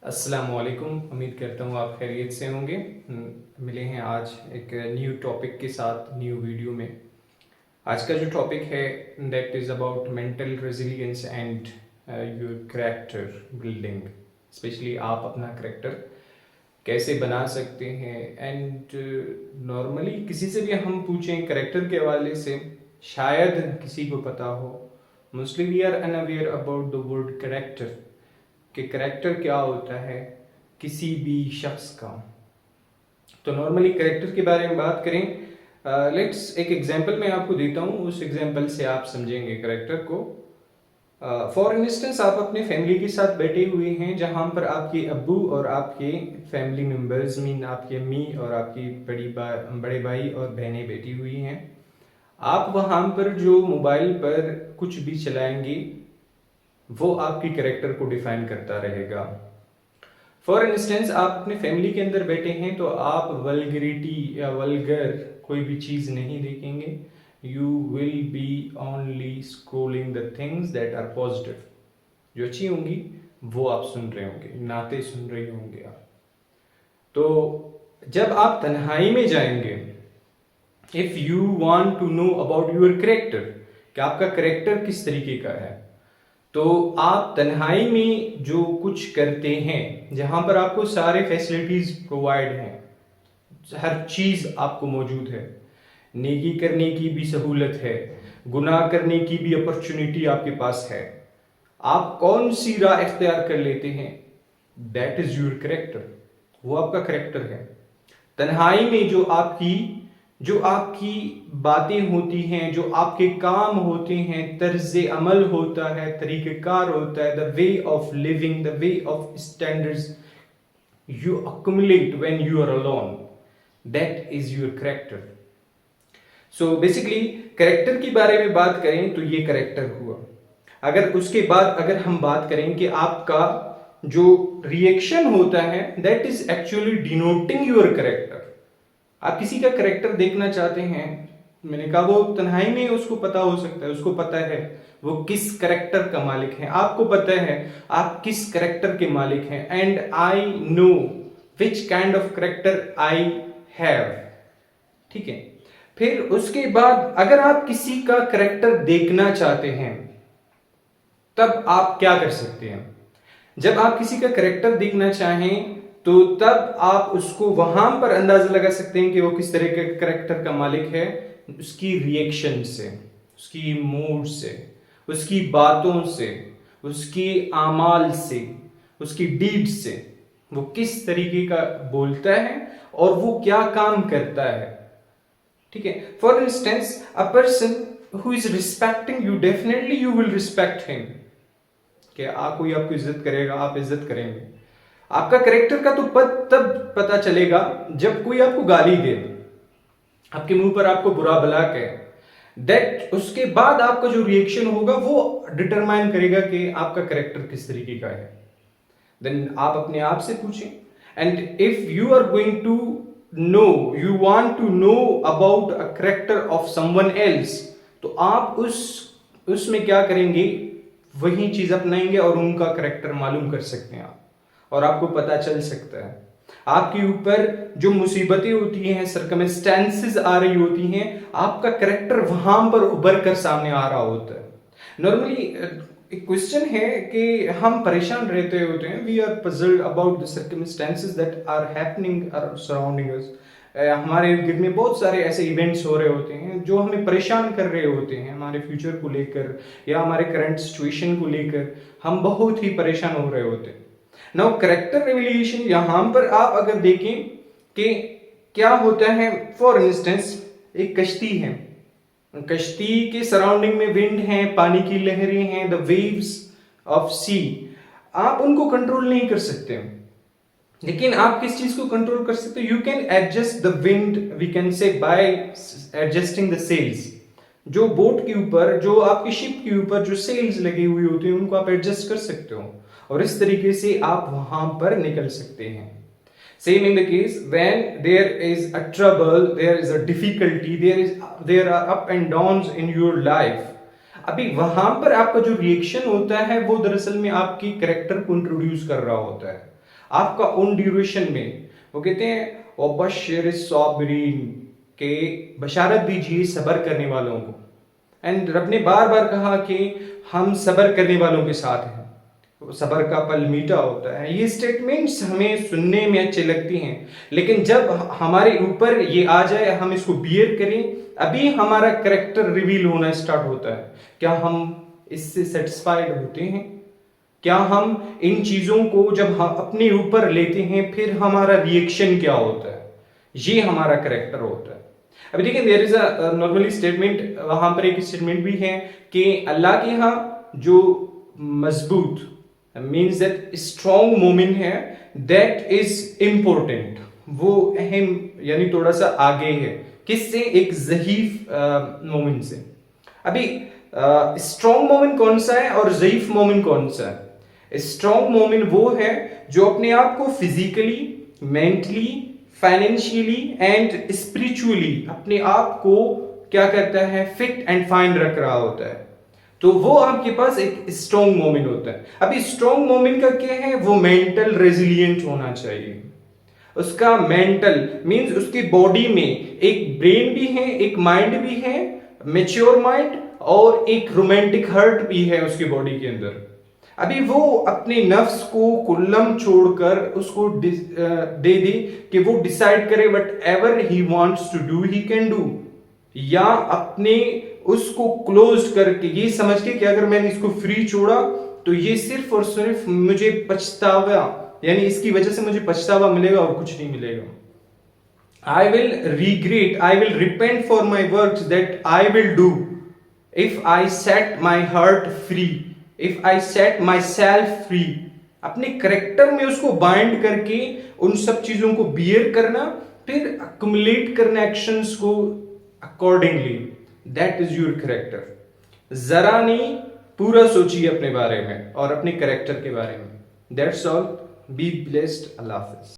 अस्सलामुअलैकुम। उम्मीद करता हूँ आप खैरियत से होंगे। मिले हैं आज एक न्यू टॉपिक के साथ न्यू वीडियो में। आज का जो टॉपिक है that is about mental resilience and your character building. Specially आप अपना करैक्टर कैसे बना सकते हैं। एंड नॉर्मली किसी से भी हम पूछें करैक्टर के हवाले से, शायद किसी को पता हो। Mostly we are unaware about the word character, कि करैक्टर क्या होता है किसी भी शख्स का। तो नॉर्मली करैक्टर के बारे में बात करें, लेट्स एक एग्जांपल मैं आपको देता हूँ, उस एग्जांपल से आप समझेंगे करैक्टर को। फॉर इंस्टेंस आप अपने फैमिली के साथ बैठे हुए हैं, जहाँ पर आपके अब्बू और आपके फैमिली मेम्बर्स मीन आपकी अम्मी और आपकी बड़े भाई और बहनें बैठी हुई हैं। आप वहाँ पर जो मोबाइल पर कुछ भी चलाएंगे वो आपकी कैरेक्टर को डिफाइन करता रहेगा। फॉर इंस्टेंस आप अपने फैमिली के अंदर बैठे हैं तो आप वल्गरिटी या वल्गर कोई भी चीज़ नहीं देखेंगे। You will be only scrolling the things that are positive. जो अच्छी होंगी वो आप सुन रहे होंगे, नाते सुन रहे होंगे आप। तो जब आप तन्हाई में जाएंगे, if you want to know about your character, कि आपका करेक्टर किस तरीके का है, तो आप तन्हाई में जो कुछ करते हैं, जहां पर आपको सारे फैसिलिटीज प्रोवाइड हैं, हर चीज आपको मौजूद है, नेकी करने की भी सहूलत है, गुनाह करने की भी अपॉर्चुनिटी आपके पास है, आप कौन सी राह इख्तियार कर लेते हैं, दैट इज योर करेक्टर। वो आपका करेक्टर है। तन्हाई में जो आपकी बातें होती हैं, जो आपके काम होते हैं, तर्ज अमल होता है, तरीक़ेकार होता है, the way of living, the way of standards you accumulate when you are alone, that is your character. So basically character के बारे में बात करें तो ये करेक्टर हुआ। अगर उसके बाद अगर हम बात करें कि आपका जो रिएक्शन होता है, that is actually denoting your character. आप किसी का करेक्टर देखना चाहते हैं, मैंने कहा वो तन्हाई में उसको पता हो सकता है, उसको पता है वो किस करेक्टर का मालिक है, आपको पता है आप किस करेक्टर के मालिक हैं। And I know which kind of character I have. ठीक है। फिर उसके बाद अगर आप किसी का करेक्टर देखना चाहते हैं तब आप क्या कर सकते हैं। जब आप किसी का करेक्टर देखना चाहें तो तब आप उसको वहां पर अंदाजा लगा सकते हैं कि वो किस तरह के करेक्टर का मालिक है, उसकी रिएक्शन से, उसकी मूड से, उसकी बातों से, उसकी आमाल से, उसकी डीड से, वो किस तरीके का बोलता है और वो क्या काम करता है। ठीक है। For instance a person who is respecting you, definitely you will respect him. कि कोई आपको इज्जत करेगा, आप इज्जत करेंगे। आपका करेक्टर का तो तब पता चलेगा जब कोई आपको गाली दे, आपके मुंह पर आपको बुरा भला कहे, दैट उसके बाद आपका जो रिएक्शन होगा वो डिटरमाइन करेगा कि आपका करेक्टर किस तरीके का है। देन आप अपने आप से पूछें, and if you are going to know, you want to know about a character of someone else, तो आप उसमें क्या करेंगे, वही चीज अपनाएंगे और उनका करेक्टर मालूम कर सकते हैं आप, और आपको पता चल सकता है आपके ऊपर जो मुसीबतें होती हैं, सर्कमस्टेंसेस आ रही होती हैं, आपका करेक्टर वहां पर उभर कर सामने आ रहा होता है। नॉर्मली एक क्वेश्चन है कि हम परेशान रहते होते हैं, we are puzzled about the circumstances that are happening surrounding us. हमारे इर्द गिर्द में बहुत सारे ऐसे इवेंट्स हो रहे होते हैं जो हमें परेशान कर रहे होते हैं, हमारे फ्यूचर को लेकर या हमारे करंट सिचुएशन को लेकर हम बहुत ही परेशान हो रहे होते हैं। नाउ करेक्टर रिवीलिएशन यहां पर आप अगर देखें कि क्या होता है, फॉर इंस्टेंस एक कश्ती है, कश्ती के सराउंडिंग में विंड है, पानी की लहरें हैं, द वेव्स ऑफ सी, आप उनको कंट्रोल नहीं कर सकते, लेकिन आप किस चीज को कंट्रोल कर सकते हो, you can adjust the wind, we can say by adjusting the sails. जो बोट के ऊपर, जो आपकी शिप के ऊपर जो सेल्स लगे हुए होते हैं उनको आप एडजस्ट कर सकते हो, और इस तरीके से आप वहां पर निकल सकते हैं। Same in the case when there is a trouble, there is a difficulty, there are up and downs in your life, अभी वहां पर आपका जो रिएक्शन होता है वो दरअसल में आपकी कैरेक्टर को इंट्रोड्यूस कर रहा होता है। आपका उन ड्यूरेशन में, वो कहते हैं वबश्शिर साबिरीन, के बशारत दीजिए सब्र करने वालों को। एंड रब ने बार बार कहा कि हम सब्र करने वालों के साथ हैं, सब्र का फल मीठा होता है। ये स्टेटमेंट्स हमें सुनने में अच्छे लगती हैं, लेकिन जब हमारे ऊपर ये आ जाए, हम इसको बियर करें, अभी हमारा करेक्टर रिवील होना स्टार्ट होता है। क्या हम इससे सेटिस्फाइड होते हैं? क्या हम इन चीजों को जब हम अपने ऊपर लेते हैं, फिर हमारा रिएक्शन क्या होता है? ये हमारा करेक्टर होता है। अभी देखिए, there is a normally statement, वहां पर एक स्टेटमेंट भी है कि अल्लाह के यहाँ जो मजबूत मीन्स दैट स्ट्रॉन्ग मोमिन है, दैट इज इंपॉर्टेंट, वो अहम यानी थोड़ा सा आगे है। किससे? एक ज़ईफ मोमिन से। अभी स्ट्रॉन्ग मोमिन कौन सा है और ज़ईफ मोमिन कौन सा है? स्ट्रॉन्ग मोमिन वो है जो अपने आप को physically, mentally, financially and spiritually अपने आप को क्या करता है? फिट एंड फाइन रख रहा होता है। तो वो आपके पास एक स्ट्रॉन्ग मोमेंट होता है। अभी स्ट्रॉन्ग मोमेंट का क्या है? वो मेंटल रेजिलियंट होना चाहिए। उसका मेंटल मींस उसकी बॉडी में एक ब्रेन भी है, एक माइंड भी है, मेच्योर माइंड, और एक रोमांटिक हार्ट भी है उसकी बॉडी के अंदर। अभी वो अपने नफ्स को कुल्लम छोड़कर उसको दे दे कि वो डिसाइड करे whatever he wants to do he can do, या अपने उसको क्लोज करके ये समझ के कि अगर मैंने इसको फ्री छोड़ा तो ये सिर्फ और सिर्फ मुझे पछतावा, यानी इसकी वजह से मुझे पछतावा मिलेगा और कुछ नहीं मिलेगा। I will regret, I will repent for my works that I will do if I set my heart free, if I set my self free. अपने करेक्टर में उसको बाइंड करके उन सब चीजों को बियर करना, फिर अक्युमुलेट करना एक्शंस को accordingly, that is your character. जरा नहीं, पूरा सोचिए अपने बारे में और अपने करेक्टर के बारे में। That's all, be blessed, Allah Hafiz.